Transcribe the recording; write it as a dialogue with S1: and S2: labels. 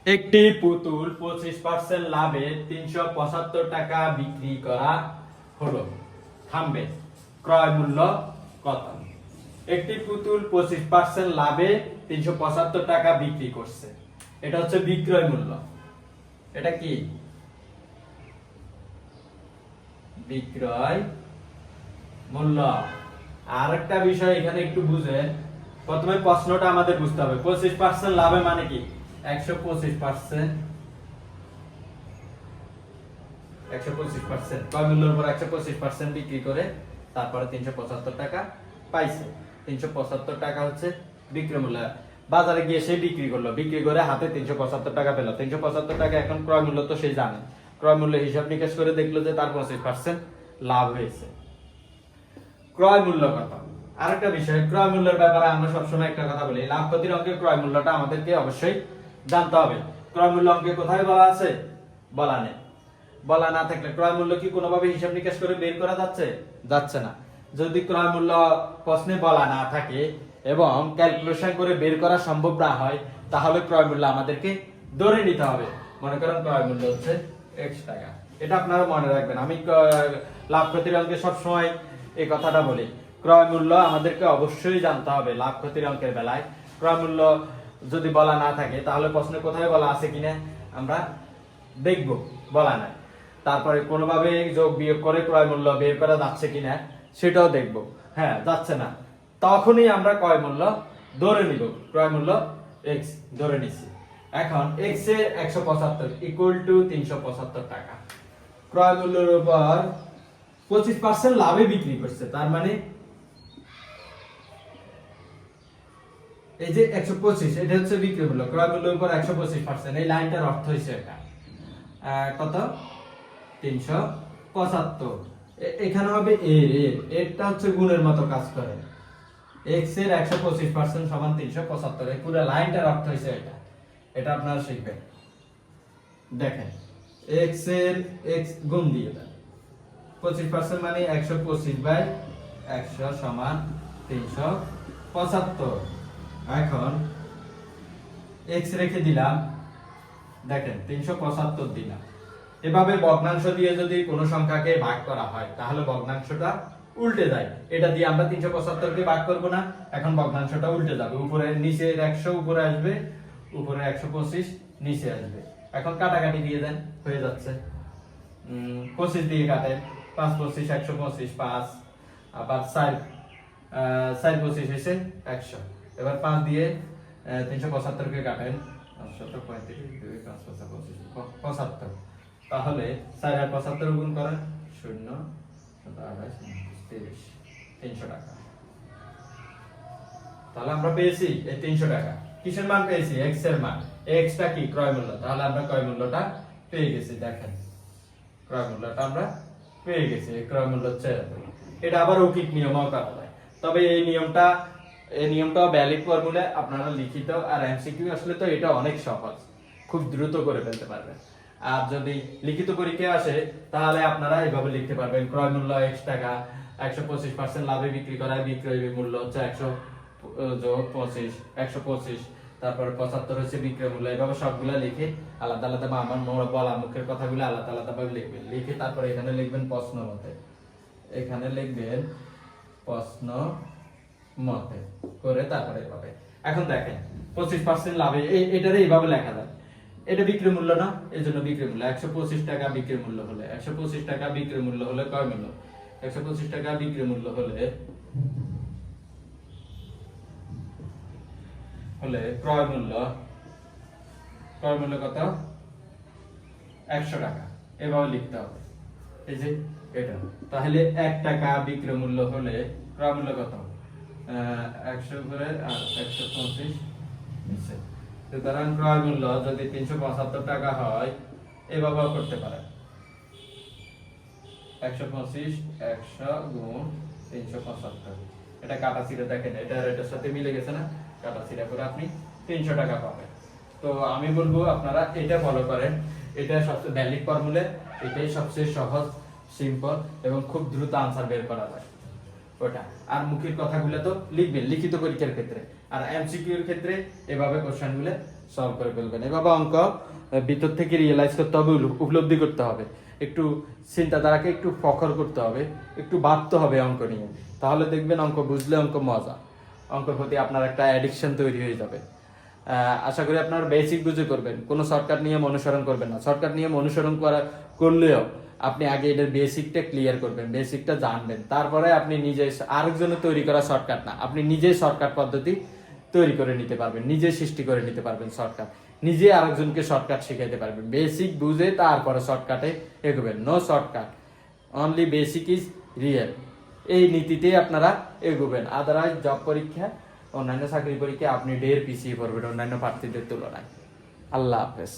S1: একটি পুতুল 25% লাভে 375 টাকা বিক্রি করা হলো। থামবে। ক্রয় মূল্য কত? একটি পুতুল 25% লাভে 375 টাকা বিক্রি করছে, এটা হচ্ছে বিক্রয় মূল্য। এটা কি বিক্রয় মূল্য? আর একটা বিষয় এখানে একটু বুঝেন। প্রথমে প্রশ্নটা আমাদের বুঝতে হবে 25% লাভে মানে কি 125%, 125% ক্রয় মূল্যের উপর 125% বিক্রি করে তারপরে 375 টাকা পাইছে। 375 টাকা হচ্ছে বিক্রয় মূল্য। বাজারে গিয়ে সে বিক্রি করলো, বিক্রি করে হাতে 375 টাকা পেল। 375 টাকা এখন ক্রয় মূল্য তো সে জানে। ক্রয় মূল্য হিসাব নিকাশ করে দেখলো যে তার 25% লাভ হয়েছে। ক্রয় মূল্য কত? আরেকটা বিষয়, ক্রয় মূল্যের ব্যাপারে আমরা সবসময় একটা কথা বলি, লাভ ক্ষতির অঙ্কে ক্রয় মূল্যটা আমাদেরকে অবশ্যই জানতে হবে। ক্রয় মূল্য অঙ্কে কোথায় বলা আছে? বলা নেই। বলা না থাকলে ক্রয় মূল্য কি কোনোভাবে হিসাব নিকাশ করে বের করা যাচ্ছে? যাচ্ছে না। যদি ক্রয় মূল্য প্রশ্নে বলা না থাকে এবং ক্যালকুলেশন করে বের করা সম্ভব না হয়, তাহলে ক্রয় মূল্য আমাদেরকে ধরে নিতে হবে। মনে করেন ক্রয় মূল্য হচ্ছে x টাকা। এটা আপনারা মনে রাখবেন। আমি লাভ ক্ষতির অঙ্কে সবসময় এই কথাটা বলি, ক্রয় মূল্য আমাদেরকে অবশ্যই জানতে হবে। লাভ ক্ষতির অঙ্কের বেলায় ক্রয় মূল্য যদি বলা না থাকে তাহলে প্রশ্নে কোথায় বলা আছে কিনা আমরা দেখব, বলা নাই। তারপরে কোনোভাবে যোগ বিয়োগ করে ক্রয় মূল্য বের করা যাচ্ছে কিনা সেটাও দেখব। হ্যাঁ, যাচ্ছে না, তখনই আমরা ক্রয় মূল্য ধরে নিব। ক্রয় মূল্য x ধরে নিছি। এখন x এর 175 ইকুয়াল টু 375 টাকা। ক্রয় মূল্যের উপর 25% লাভে বিক্রি করছে, তার মানে এই যে 125 এটা হচ্ছে বিক্রি মূল্য, ক্রয় মূল্যের উপর 125%। এই লাইনটার অর্থ হইছে এটা কত? 375। এখানে হবে এটা হচ্ছে গুণের মতো কাজ করে। x এর 125% সমান 375। এই পুরো লাইনটার অর্থ হইছে এটা। এটা আপনারা শিখবেন। দেখেন, x এর x গুণ দিয়ে দেন। 25% মানে 125/100 সমান 375। এখন x রেখে দিলাম, দেখেন 375 দিলাম। এভাবে ভগ্নাংশ দিয়ে যদি কোনো সংখ্যাকে ভাগ করা হয় তাহলে ভগ্নাংশটা উল্টে যায়। এটা দিয়ে আমরা 375 কে ভাগ করব না, এখন ভগ্নাংশটা উল্টে যাবে। উপরে নিচের 100 উপরে আসবে, উপরে 125 নিচে আসবে। এখন কাটাকাটি দিয়ে দেন, হয়ে যাচ্ছে। 25 দিয়ে কাটেন, 5 25 125, 5 আবার 4 25 হয়েছে 100। এবার 5 দিয়ে 375 কে কাটেন, 75। তাহলে 4 আর 75 গুণ করেন 0 30 300 টাকা। তাহলে আমরা পেয়েছি এই 300 টাকা। কিসের মান পেয়েছি? x এর মান। x টা কি? ক্রয় মূল্য। তাহলে আমরা ক্রয় মূল্যটা পেয়ে গেছি। দেখেন, ক্রয় মূল্যটা আমরা পেয়ে গেছি। এই ক্রয় মূল্য হচ্ছে এটা। আবার অৌখিক নিয়মও করা যায়, তবে এই নিয়মটা ভ্যালিড ফর্মুলা আপনারা লিখিত আর এমসিকিউ আসলে তো এটা অনেক সহজ, খুব দ্রুত করে ফেলতে পারবেন। আর যদি লিখিত পরীক্ষা আসে তাহলে আপনারা এইভাবে লিখতে পারবেন, ক্রয় মূল্য x টাকা, 125% লাভে বিক্রি করা, বিক্রয় মূল্য হচ্ছে 100 যোগ 25, 125, তারপর 75 হচ্ছে বিক্রয় মূল্য। এইভাবে সবগুলা লিখে আলাদা আলাদা বা আমার বলা মুখের কথাগুলো আলাদা আলাদা ভাবে লিখবেন। লিখে তারপর এখানে লিখবেন প্রশ্ন মতে, এখানে লিখবেন প্রশ্ন মতে করে তারপরে এভাবে। এখন দেখেন 25% লাভে এটারে এইভাবে লেখা যায়। এটা বিক্রয় মূল্য না, এজন্য বিক্রয় মূল্য 125 টাকা বিক্রয় মূল্য হলে 125 টাকা বিক্রয় মূল্য হলে ক্রয় মূল্য 125 টাকা বিক্রয় মূল্য হলে ক্রয় মূল্য কত? 100 টাকা। এভাবে লিখতে হবে, এই যে এটা। তাহলে 1 টাকা বিক্রয় মূল্য হলে ক্রয় মূল্য কত? 100 করে আর 125 নিচে। সুতরাং ক্রয় মূল্য যদি 375 টাকা হয় এভাবেও করতে পারেন, 125 100 গুণ 375। এটা কাটা ছিঁড়ে দেখেন, এটার সাথে মিলে গেছে না? কাটা ছিঁড়া করে আপনি 300 টাকা পাবেন। তো আমি বলবো আপনারা এটা ফলো করেন। এটা সবচেয়ে ভ্যালিড ফর্মুলা, এটাই সবচেয়ে সহজ, সিম্পল এবং খুব দ্রুত আনসার বের করা যায় ওটা। আর মুখের কথাগুলো তো লিখবেন লিখিত পরীক্ষার ক্ষেত্রে, আর এমসিকিউ এর ক্ষেত্রে এভাবে কোশ্চেনগুলো সলভ করে ফেলবেন। এভাবে অঙ্ক ভিতর থেকে রিয়েলাইজ করতে হবে, উপলব্ধি করতে হবে, একটু চিন্তাধারাকে একটু প্রখর করতে হবে, একটু ভাবতে হবে অঙ্ক নিয়ে। তাহলে দেখবেন অঙ্ক বুঝলে অঙ্ক মজা, অঙ্কের প্রতি আপনার একটা অ্যাডিকশন তৈরি হয়ে যাবে। আশা করি আপনার বেসিক বুঝে করবেন, কোনো শর্টকাট নিয়ম অনুসরণ করবেন না। শর্টকাট নিয়ম অনুসরণ করলেও আপনি আগে এটার বেসিকটা ক্লিয়ার করবেন, বেসিকটা জানবেন, তারপরে আপনি নিজে আরেকজনের তৈরি করা শর্টকাট না, আপনি নিজেই শর্টকাট পদ্ধতি তৈরি করে নিতে পারবেন, নিজে সৃষ্টি করে নিতে পারবেন শর্টকাট, নিজে আরেকজনকে শর্টকাট শিখাইতে পারবেন। বেসিক বুঝে তারপরে শর্টকাটে এগোবেন। No shortcut, only basic is real, এই নীতিতেই আপনারা এগোবেন। আদারওয়াইজ জব পরীক্ষা, অন্যান্য চাকরি পরীক্ষা আপনি ঢের পিছিয়ে পড়বেন অন্যান্য প্রার্থীদের তুলনায়। আল্লাহ হাফেজ।